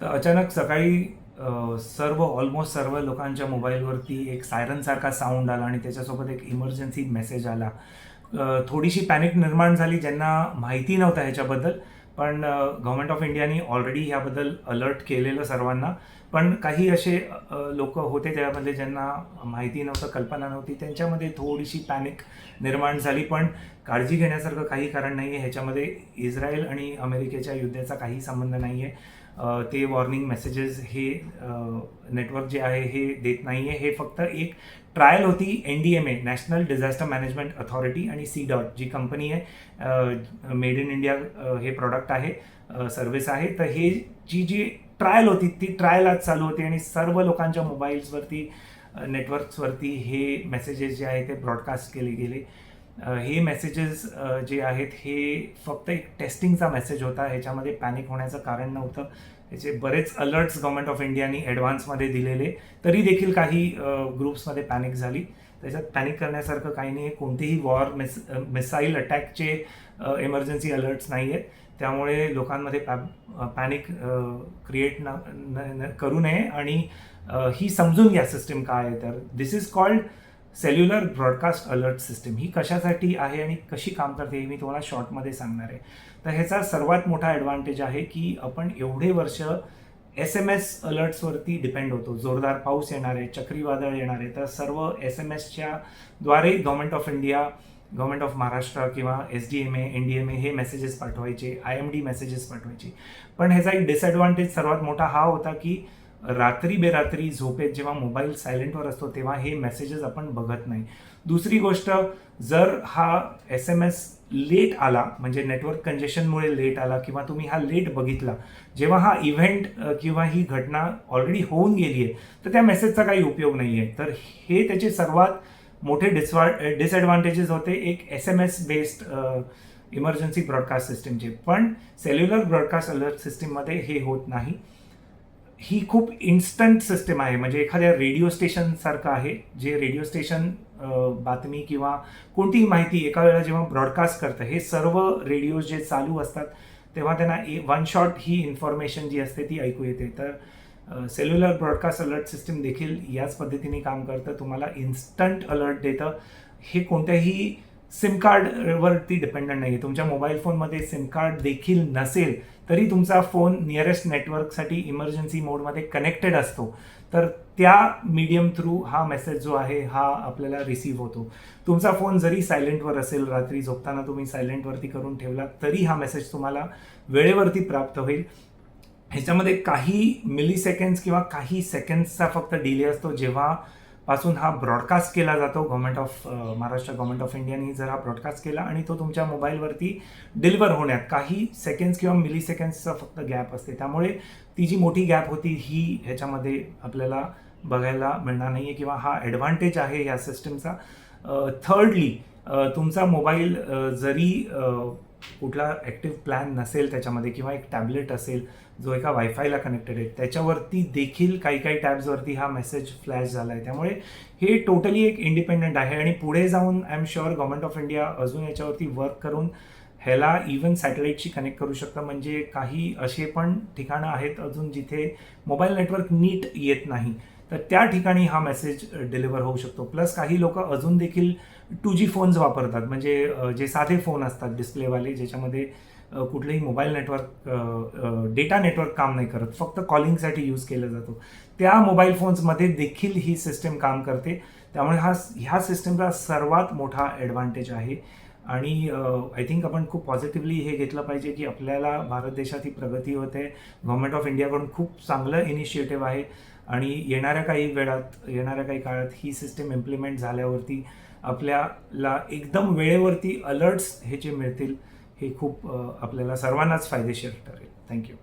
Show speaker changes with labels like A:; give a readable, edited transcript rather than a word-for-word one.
A: तर अचानक सकाळी ऑलमोस्ट सर्व लोकांच्या मोबाईलवरती एक सायरनसारखा साऊंड आला आणि त्याच्यासोबत एक इमर्जन्सी मेसेज आला. थोडीशी पॅनिक निर्माण झाली ज्यांना माहिती नव्हतं ह्याच्याबद्दल. पण गव्हर्नमेंट ऑफ इंडियानी ऑलरेडी ह्याबद्दल अलर्ट केलेलं सर्वांना. पण काही असे लोक होते त्यामध्ये ज्यांना माहिती नव्हतं, कल्पना नव्हती, त्यांच्यामध्ये थोडीशी पॅनिक निर्माण झाली. पण काळजी घेण्यासारखं काही कारण नाही आहे. ह्याच्यामध्ये इस्रायल आणि अमेरिकेच्या युद्धाचा काही संबंध नाही आहे. ते वॉर्निंग मेसेजेस हे नेटवर्क जे आहे हे देत नाही आहे. हे फक्त एक ट्रायल होती. NDMA, national disaster management authority, आणि C-DOT जी कंपनी आहे, मेड इन इंडिया हे प्रॉडक्ट आहे, सर्व्हिस आहे. तर हे जी ट्रायल होती ती ट्रायल आज चालू होती आणि सर्व लोकांच्या मोबाईल्सवरती, नेटवर्क्सवरती हे मेसेजेस जे आहे ते ब्रॉडकास्ट केले गेले. हे मेसेजेस जे आहेत हे फक्त एक टेस्टिंगचा मेसेज होता. ह्याच्यामध्ये पॅनिक होण्याचं कारण नव्हतं. याचे बरेच अलर्ट्स गव्हर्नमेंट ऑफ इंडियानी ॲडव्हान्समध्ये दिलेले, तरी देखील काही ग्रुप्समध्ये पॅनिक झाली. त्याच्यात पॅनिक करण्यासारखं काही नाही आहे. कोणतेही मिसाईल अटॅकचे इमर्जन्सी अलर्ट्स नाही आहेत. त्यामुळे लोकांमध्ये पॅनिक क्रिएट करू नये. आणि ही समजून घ्या सिस्टीम काय आहे. तर this is called cellular broadcast alert system. ही कशासाठी आहे आणि कशी काम करते हे मी तुम्हाला शॉर्टमध्ये सांगणार आहे. तर ह्याचा सर्वात मोठा ॲडव्हान्टेज आहे की आपण एवढे वर्ष SMS अलर्ट्सवरती डिपेंड होतो. जोरदार पाऊस येणार आहे, चक्रीवादळ येणार आहे, तर सर्व SMSच्या द्वारे government of India, government of Maharashtra किंवा SDMA, NDMA हे मेसेजेस पाठवायचे, IMD मेसेजेस पाठवायचे. पण ह्याचा एक डिसएडव्हान्टेज सर्वात मोठा हा होता की रात्री बेरात्री झोपेत जेव्हा मोबाईल सायलेंटवर असतो तेव्हा हे मेसेजेस आपण बघत नाही. दुसरी गोष्ट, जर हा SMS लेट आला, म्हणजे नेटवर्क कंजेशनमुळे लेट आला किंवा तुम्ही हा लेट बघितला, जेव्हा हा इव्हेंट किंवा ही घटना ऑलरेडी होऊन गेली आहे, तर त्या मेसेजचा काही उपयोग नाही आहे. तर हे त्याचे सर्वात मोठे डिसएडव्हान्टेजेस होते एक SMS बेस्ड इमर्जन्सी ब्रॉडकास्ट सिस्टीमचे. पण सेल्युलर ब्रॉडकास्ट अलर्ट सिस्टीममध्ये हे होत नाही. ही खूप इन्स्टंट सिस्टम आहे, म्हणजे एखाद्या रेडिओ स्टेशनसारखं आहे. जे रेडिओ स्टेशन बातमी किंवा कोणतीही माहिती एका वेळेला जेव्हा ब्रॉडकास्ट करतं, हे सर्व रेडिओ जे चालू असतात तेव्हा त्यांना वन शॉट ही इन्फॉर्मेशन जी असते ती ऐकू येते. तर सेल्युलर ब्रॉडकास्ट अलर्ट सिस्टीम देखील याच पद्धतीने काम करतं. तुम्हाला इन्स्टंट अलर्ट देतं. हे कोणत्याही सिम कार्डवरती डिपेंडंट नाही आहे. तुमच्या मोबाईल फोनमध्ये सिम कार्ड देखील नसेल तरी तुमचा फोन नियरेस्ट नेटवर्कसाठी इमर्जन्सी मोडमध्ये कनेक्टेड असतो. तर त्या मीडियम थ्रू हा मेसेज जो आहे हा आपल्याला रिसीव्ह होतो. तुमचा फोन जरी सायलेंटवर असेल, रात्री झोपताना तुम्ही सायलेंटवरती करून ठेवला तरी हा मेसेज तुम्हाला वेळेवरती प्राप्त होईल. ह्याच्यामध्ये काही मिली सेकंड्स किंवा काही सेकंड्सचा फक्त डिले असतो. जेव्हा पासून हा ब्रॉडकास्ट केला जातो, government of Maharashtra, government of इंडियाने जर हा ब्रॉडकास्ट केला आणि तो तुमच्या मोबाईलवरती डिलिव्हर होण्यात काही सेकंड्स किंवा मिली सेकंड्सचा फक्त गॅप असते. त्यामुळे ती जी मोठी गॅप होती ही ह्याच्यामध्ये आपल्याला बघायला मिळणार नाही आहे किंवा हा ॲडव्हान्टेज आहे ह्या सिस्टीमचा. थर्डली, तुमचा मोबाईल जरी कुठला ॲक्टिव्ह प्लॅन नसेल त्याच्यामध्ये किंवा एक टॅबलेट असेल जो एका वायफायला कनेक्टेड आहे, त्याच्यावरती देखील काही टॅब्सवरती हा मेसेज फ्लॅश झाला आहे. त्यामुळे हे टोटली एक इंडिपेंडंट आहे आणि पुढे जाऊन I am sure government of India अजून याच्यावरती वर्क करून ह्याला इव्हन सॅटेलाईटशी कनेक्ट करू शकतं. म्हणजे काही असे पण ठिकाणं आहेत अजून जिथे मोबाईल नेटवर्क नीट येत नाही, तर त्या ठिकाणी हा मेसेज डिलिव्हर होऊ शकतो. प्लस काही लोक अजून देखील 2G फोन्स वापरतात, म्हणजे जे साधे फोन असतात डिस्प्लेवाले, ज्याच्यामध्ये कुठलंही मोबाईल नेटवर्क, डेटा नेटवर्क काम नाही करत, फक्त कॉलिंगसाठी यूज केलं जातो. त्या मोबाईल फोन्समध्ये देखील ही सिस्टीम काम करते. त्यामुळे ह्या सिस्टीमचा सर्वात मोठा ॲडव्हान्टेज आहे. आणि आय थिंक आपण खूप पॉझिटिव्हली हे घेतलं पाहिजे की आपल्याला भारत देशात ही प्रगती होते. गव्हर्नमेंट ऑफ इंडियाकडून खूप चांगलं इनिशिएटिव्ह आहे आणि येणाऱ्या काही काळात ही सिस्टीम इम्प्लिमेंट झाल्यावरती आपल्याला एकदम वेळेवरती अलर्ट्स हे जे मिळतील हे खूप आपल्याला सर्वांनाच फायदेशीर ठरेल. थँक्यू.